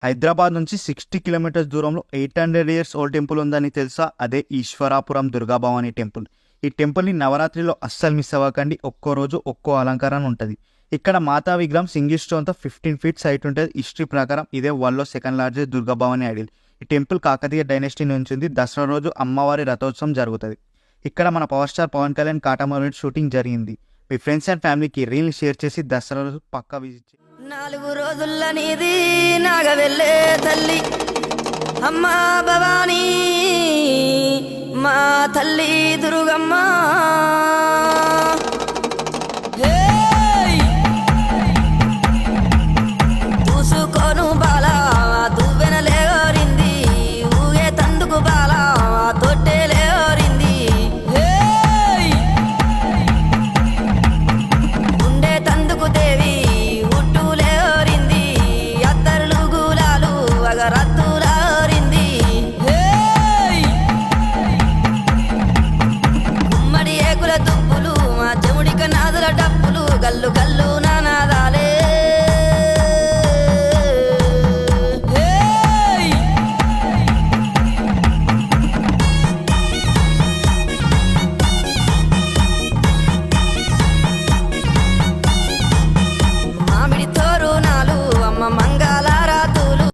హైదరాబాద్ నుంచి 60 కిలోమీటర్స్ దూరంలో 800 years old temple ఉందని తెలుసా? అదే ఈశ్వరాపురం దుర్గాభవాని టెంపుల్. ఈ టెంపుల్ని నవరాత్రిలో అస్సలు మిస్ అవ్వకండి. ఒక్కో రోజు ఒక్కో అలంకరణ ఉంటుంది. ఇక్కడ మాతా విగ్రహం సింగిల్ స్టోన్తో 15 ఫీట్స్ హైట్ ఉంటుంది. హిస్టరీ ప్రకారం ఇదే వరల్డ్లో సెకండ్ లార్జెస్ట్ దుర్గాభవాని ఐడిల్. ఈ టెంపుల్ కాకతీయ డైనెస్టీ నుంచి ఉంది. దసరా రోజు అమ్మవారి రథోత్సవం జరుగుతుంది. ఇక్కడ మన power star Pawan Kalyan Katamarayudu shooting జరిగింది. మీ ఫ్రెండ్స్ అండ్ ఫ్యామిలీకి రీల్ షేర్ చేసి దసరా రోజు పక్కా విజిట్ చేయండి. 4 రోజుల నీది నాగవెళ్ళే తల్లి అమ్మా భవానీ మా తల్లి దుర్గమ్మ. చూసుకోను బాలా దువ్వెన లేరింది, ఊగే తందుకు బాలా తొట్టె లేరింది, ఉండే తందుకు దేవి రత్తులారింది. గుమ్మడి ఏకుల దుప్పులు మా చెముడిక నాదుల డప్పులు గల్లు గల్లు